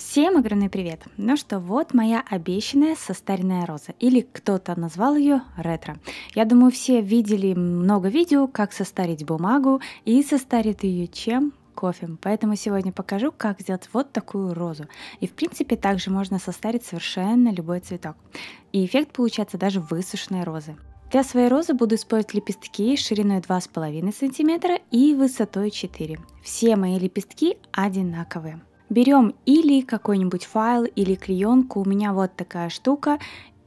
Всем огромный привет! Ну что, вот моя обещанная состаренная роза, или кто-то назвал ее ретро. Я думаю, все видели много видео, как состарить бумагу, и состарить ее чем? Кофе. Поэтому сегодня покажу, как сделать вот такую розу. И в принципе также можно состарить совершенно любой цветок. И эффект получается даже высушенной розы. Для своей розы буду использовать лепестки шириной 2,5 см и высотой 4 Все мои лепестки одинаковые. Берем или какой-нибудь файл, или клеенку. У меня вот такая штука,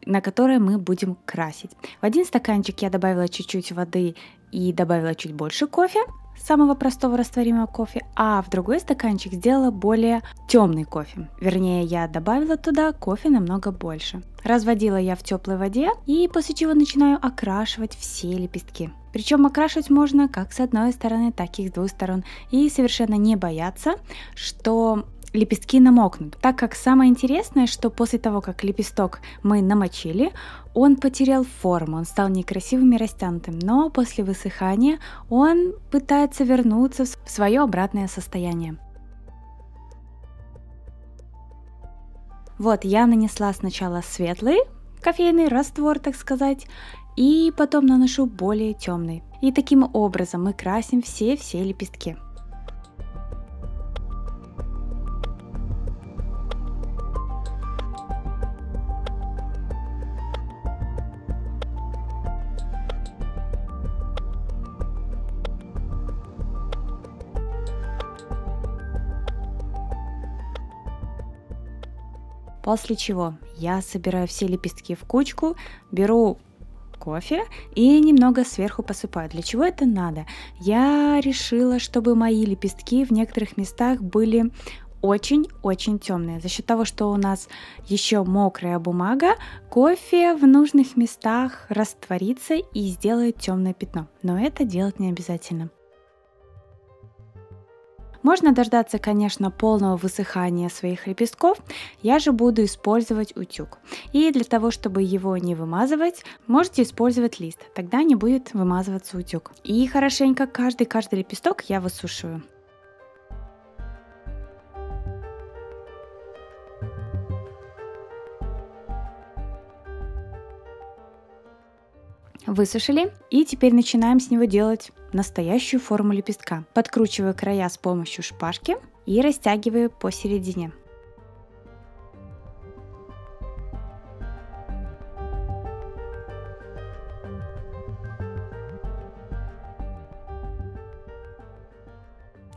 на которой мы будем красить. В один стаканчик я добавила чуть-чуть воды и добавила чуть больше кофе, самого простого растворимого кофе, а в другой стаканчик сделала более темный кофе. Вернее, я добавила туда кофе намного больше. Разводила я в теплой воде и после чего начинаю окрашивать все лепестки. Причем окрашивать можно как с одной стороны, так и с двух сторон. И совершенно не бояться, что лепестки намокнут. Так как самое интересное, что после того, как лепесток мы намочили, он потерял форму, он стал некрасивым и растянутым. Но после высыхания он пытается вернуться в свое обратное состояние. Вот я нанесла сначала светлый кофейный раствор, так сказать, и потом наношу более темный. И таким образом мы красим все лепестки. После чего я собираю все лепестки в кучку, беру кофе и немного сверху посыпаю. Для чего это надо? Я решила, чтобы мои лепестки в некоторых местах были очень-очень темные. За счет того, что у нас еще мокрая бумага, кофе в нужных местах растворится и сделает темное пятно. Но это делать не обязательно. Можно дождаться, конечно, полного высыхания своих лепестков, я же буду использовать утюг. И для того, чтобы его не вымазывать, можете использовать лист, тогда не будет вымазываться утюг. И хорошенько каждый лепесток я высушиваю. Высушили, и теперь начинаем с него делать настоящую форму лепестка. Подкручиваю края с помощью шпажки и растягиваю посередине.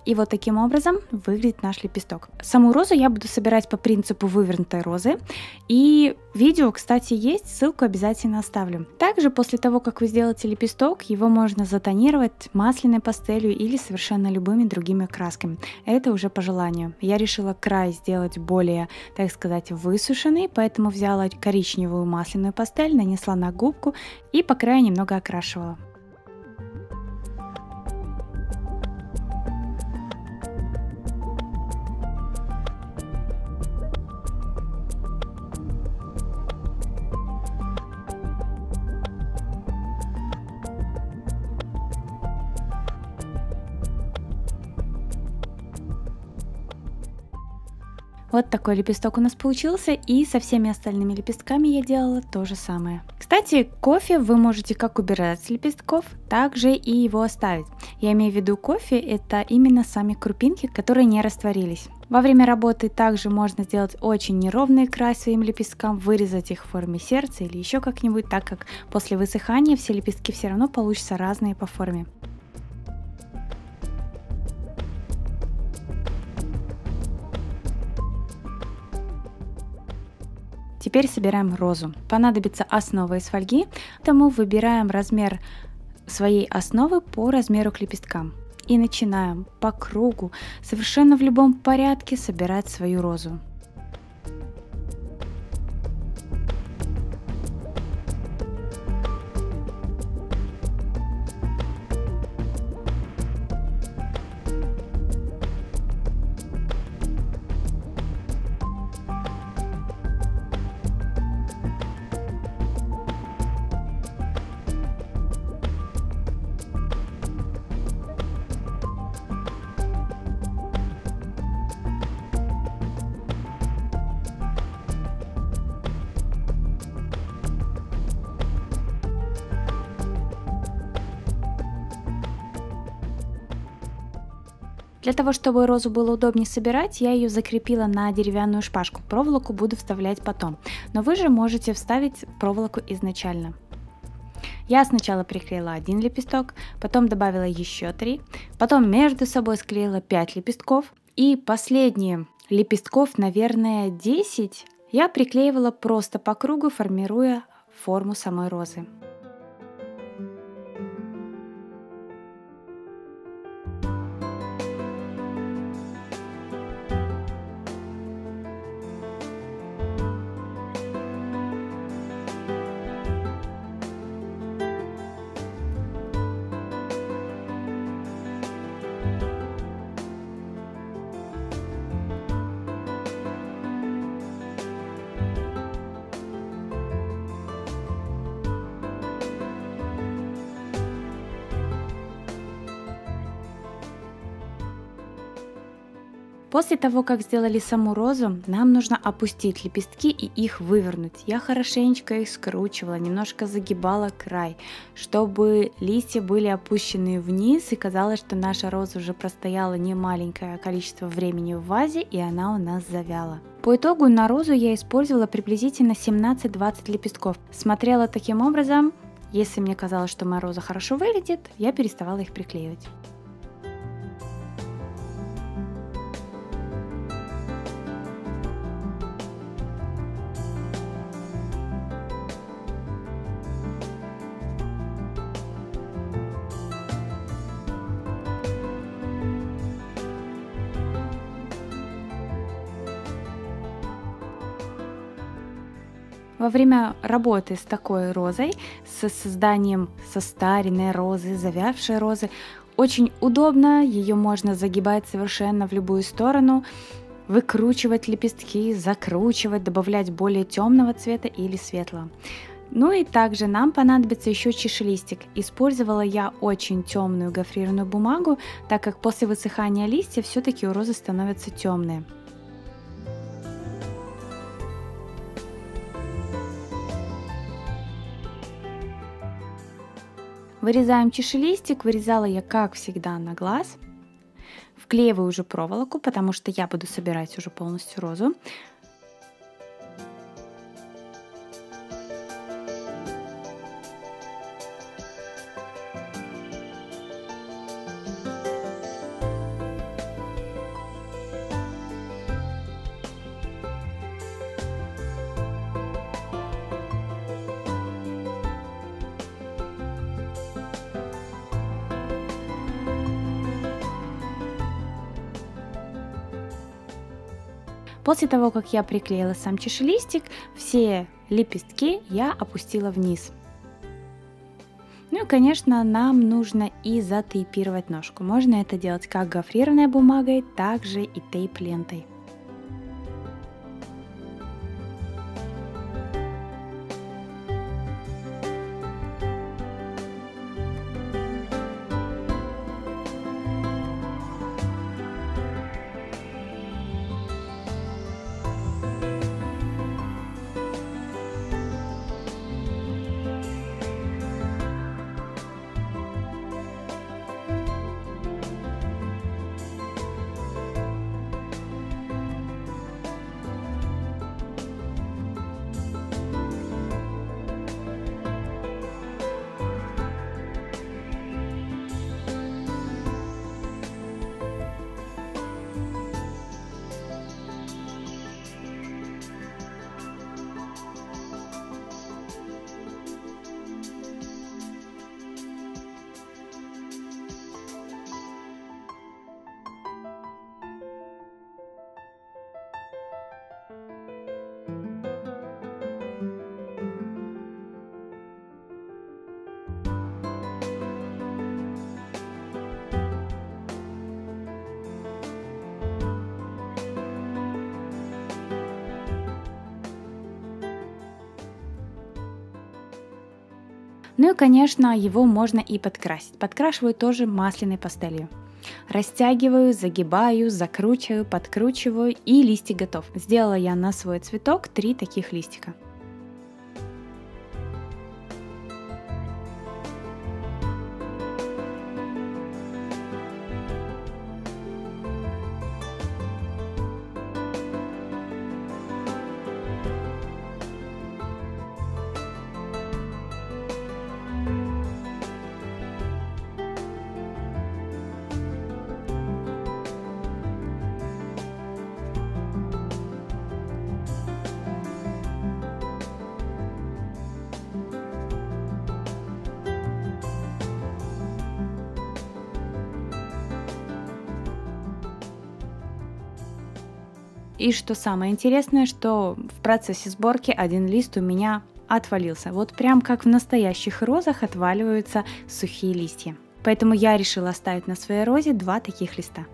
И вот таким образом выглядит наш лепесток. Саму розу я буду собирать по принципу вывернутой розы. И видео, кстати, есть, ссылку обязательно оставлю. Также после того, как вы сделаете лепесток, его можно затонировать масляной пастелью или совершенно любыми другими красками. Это уже по желанию. Я решила край сделать более, так сказать, высушенный, поэтому взяла коричневую масляную пастель, нанесла на губку и по краю немного окрашивала. Вот такой лепесток у нас получился, и со всеми остальными лепестками я делала то же самое. Кстати, кофе вы можете как убирать с лепестков, так же и его оставить. Я имею в виду кофе, это именно сами крупинки, которые не растворились. Во время работы также можно сделать очень неровный край своим лепесткам, вырезать их в форме сердца или еще как-нибудь, так как после высыхания все лепестки все равно получатся разные по форме. Теперь собираем розу. Понадобится основа из фольги, поэтому выбираем размер своей основы по размеру к лепесткам. И начинаем по кругу, совершенно в любом порядке собирать свою розу. Для того, чтобы розу было удобнее собирать, я ее закрепила на деревянную шпажку. Проволоку буду вставлять потом, но вы же можете вставить проволоку изначально. Я сначала приклеила один лепесток, потом добавила еще 3, потом между собой склеила 5 лепестков, и последние лепестков, наверное, 10 я приклеивала просто по кругу, формируя форму самой розы. После того, как сделали саму розу, нам нужно опустить лепестки и их вывернуть. Я хорошенечко их скручивала, немножко загибала край, чтобы листья были опущены вниз, и казалось, что наша роза уже простояла немаленькое количество времени в вазе, и она у нас завяла. По итогу на розу я использовала приблизительно 17-20 лепестков. Смотрела таким образом, если мне казалось, что моя роза хорошо выглядит, я переставала их приклеивать. Во время работы с такой розой, с созданием состаренной розы, завявшей розы, очень удобно, ее можно загибать совершенно в любую сторону, выкручивать лепестки, закручивать, добавлять более темного цвета или светлого. Ну и также нам понадобится еще чашелистик. Использовала я очень темную гофрированную бумагу, так как после высыхания листьев все-таки у розы становятся темные. Вырезаем чашелистик, вырезала я, как всегда, на глаз. Вклеиваю уже проволоку, потому что я буду собирать уже полностью розу. После того, как я приклеила сам чашелистик, все лепестки я опустила вниз. Ну и, конечно, нам нужно и затейпировать ножку. Можно это делать как гофрированной бумагой, так же и тейп-лентой. Ну и, конечно, его можно и подкрасить. Подкрашиваю тоже масляной пастелью. Растягиваю, загибаю, закручиваю, подкручиваю, и листик готов. Сделала я на свой цветок 3 таких листика. И что самое интересное, что в процессе сборки один лист у меня отвалился. Вот прям как в настоящих розах отваливаются сухие листья. Поэтому я решила оставить на своей розе 2 таких листа.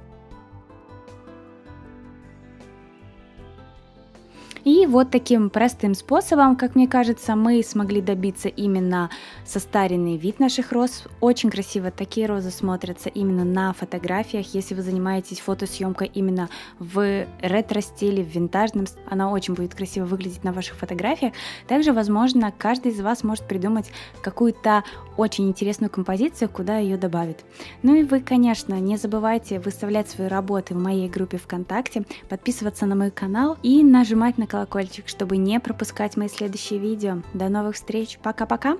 И вот таким простым способом, как мне кажется, мы смогли добиться именно состаренный вид наших роз. Очень красиво такие розы смотрятся именно на фотографиях. Если вы занимаетесь фотосъемкой именно в ретро-стиле, в винтажном, она очень будет красиво выглядеть на ваших фотографиях. Также, возможно, каждый из вас может придумать какую-то очень интересную композицию, куда ее добавит. Ну и вы, конечно, не забывайте выставлять свои работы в моей группе ВКонтакте, подписываться на мой канал и нажимать на колокольчик, чтобы не пропускать мои следующие видео. До новых встреч. Пока-пока.